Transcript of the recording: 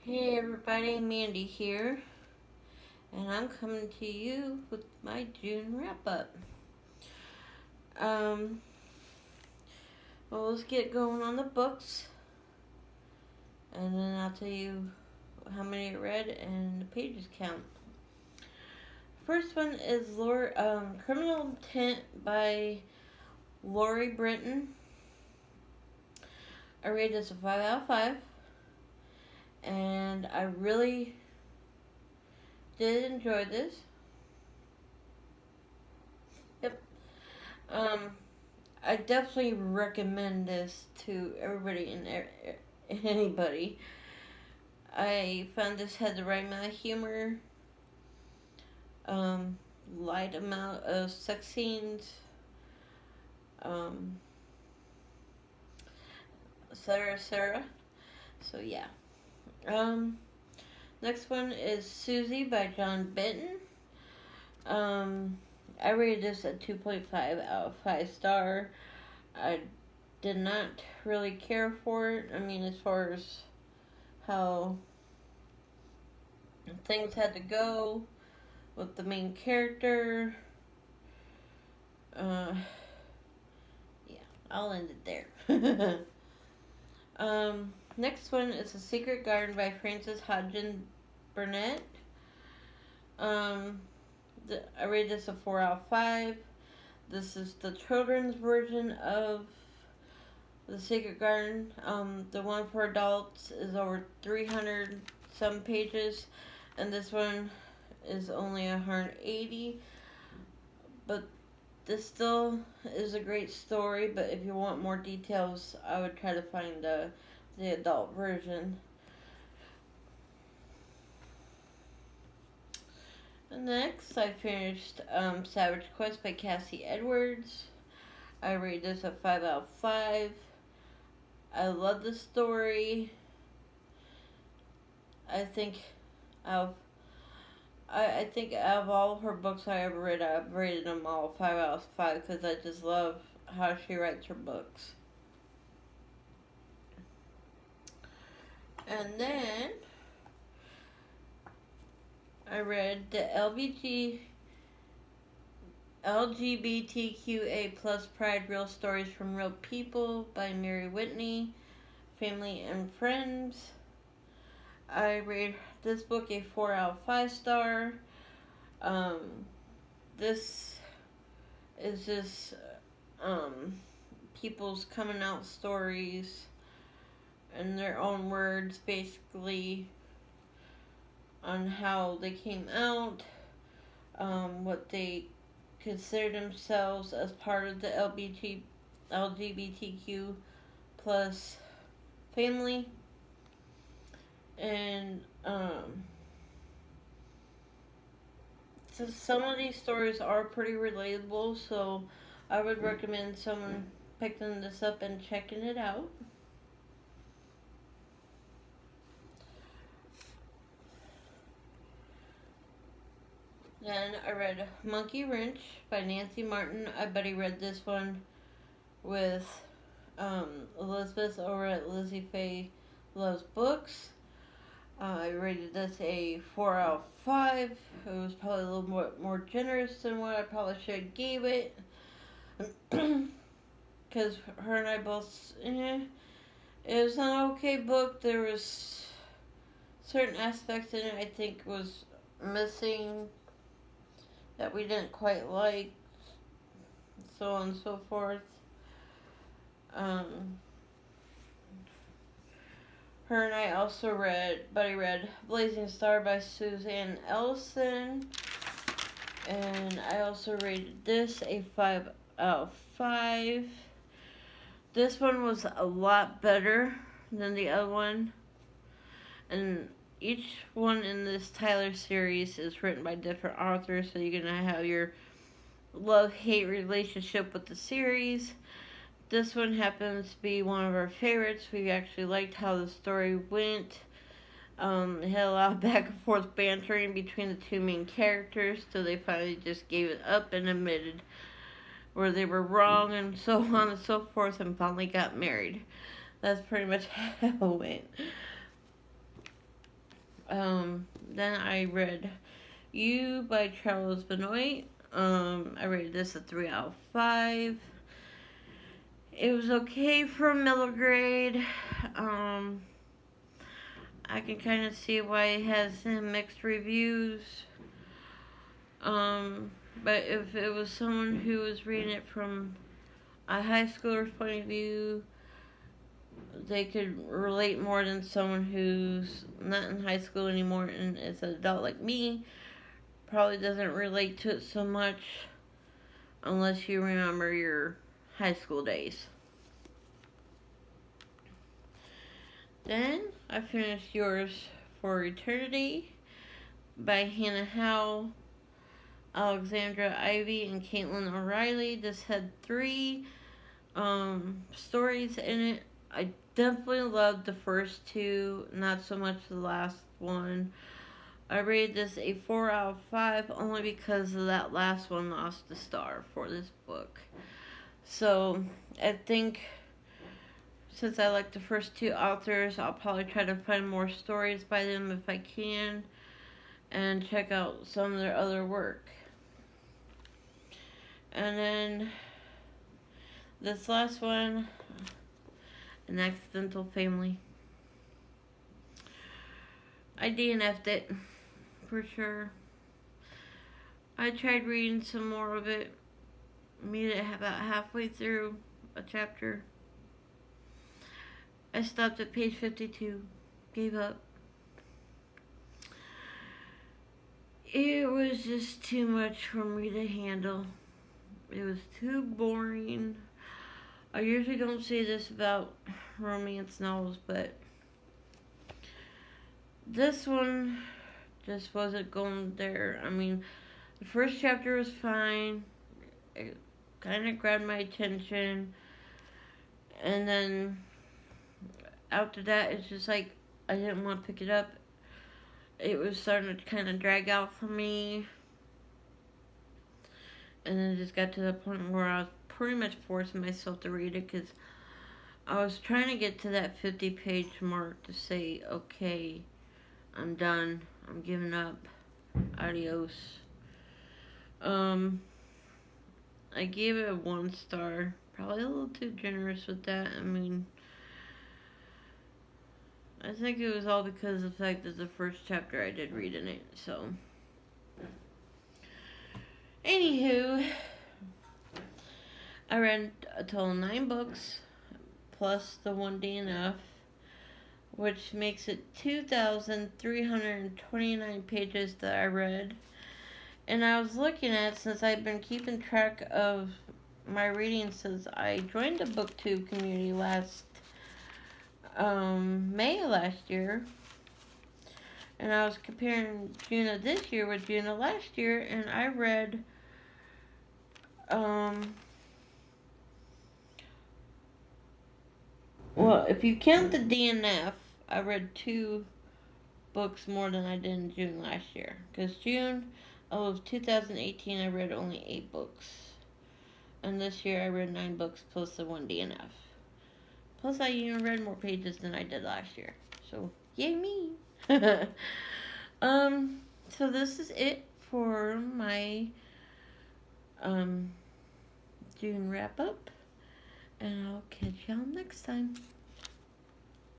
Hey everybody, Mandy here, and I'm coming to you with my June wrap up. Um, well, let's get going on the books, and then I'll tell you how many I read and the pages count. First one is Criminal Intent by Lori Britton. I rated this a 5 out of 5, and I really did enjoy this. Yep. I definitely recommend this to everybody and anybody. I found this had the right amount of humor, light amount of sex scenes, um, etc., etc. So yeah. Next one is Susie by John Benton. I rated this a 2.5 out of 5 star. I did not really care for it. I mean, as far as how things had to go with the main character. Yeah, I'll end it there. Next one is A Secret Garden by Frances Hodgson Burnett. I rated this a 4 out of 5. This is the children's version of The Secret Garden. The one for adults is over 300 some pages, and this one is only 180. But this still is a great story, but if you want more details, I would try to find the adult version. Next, I finished Savage Quest by Cassie Edwards. I rate this a 5 out of 5. I love the story. I think out of all her books I ever read, I've rated them all 5 out of 5 because I just love how she writes her books. And then I read the LGBTQA plus Pride, Real Stories from Real People by Mary Whitney, Family and Friends. I rate this book a 4 out of 5 star. This is just people's coming out stories in their own words, basically, on how they came out, what they consider themselves as part of the LGBTQ plus family. And so some of these stories are pretty relatable, so I would recommend someone picking this up and checking it out. Then I read Monkey Wrench by Nancy Martin. I bet he read this one with Elizabeth over at Lizzie Faye Loves Books. I rated this a 4 out of 5. It was probably a little more generous than what I probably should have gave it. Because her and I both, it was an okay book. There was certain aspects in it I think was missing that we didn't quite like, so on and so forth. Her and I also read Blazing Star by Suzanne Ellison, and I also rated this a 5 out of 5. This one was a lot better than the other one, and each one in this Tyler series is written by different authors, so you're going to have your love-hate relationship with the series. This one happens to be one of our favorites. We actually liked how the story went. It had a lot of back and forth bantering between the two main characters, so they finally just gave it up and admitted where they were wrong and so on and so forth, and finally got married. That's pretty much how it went. Then I read You by Charles Benoit. I rated this a 3 out of 5. It was okay for a middle grade. I can kind of see why it has mixed reviews. But if it was someone who was reading it from a high schooler's point of view, they could relate more than someone who's not in high school anymore and is an adult like me. Probably doesn't relate to it so much unless you remember your high school days. Then I finished Yours for Eternity by Hannah Howe, Alexandra Ivy, and Caitlin O'Reilly. This had 3 stories in it. I definitely loved the first 2, not so much the last one. I rated this a 4 out of 5 only because of that last one lost a star for this book. So I think since I like the first 2 authors, I'll probably try to find more stories by them if I can and check out some of their other work. And then this last one, An Accidental Family. I DNF'd it, for sure. I tried reading some more of it. Made it about halfway through a chapter. I stopped at page 52. Gave up. It was just too much for me to handle. It was too boring. I usually don't say this about romance novels, but this one just wasn't going there. I mean, the first chapter was fine. It kind of grabbed my attention. And then after that, it's just like I didn't want to pick it up. It was starting to kind of drag out for me. And then it just got to the point where I was pretty much forcing myself to read it because I was trying to get to that 50-page mark to say, okay, I'm done. I'm giving up. Adios. I gave it a 1 star. Probably a little too generous with that. I mean, I think it was all because of the fact that the first chapter I did read in it, so. Anywho, I read a total of 9 books, plus the 1 DNF, which makes it 2,329 pages that I read. And I was looking at, since I've been keeping track of my reading since I joined the BookTube community last May of last year, and I was comparing June of this year with June of last year, and I read well, if you count the DNF, I read 2 books more than I did in June last year. Because June of 2018, I read only 8 books. And this year, I read 9 books plus the 1 DNF. Plus, I even read more pages than I did last year. So, yay me! So this is it for my June wrap up. And I'll catch y'all next time.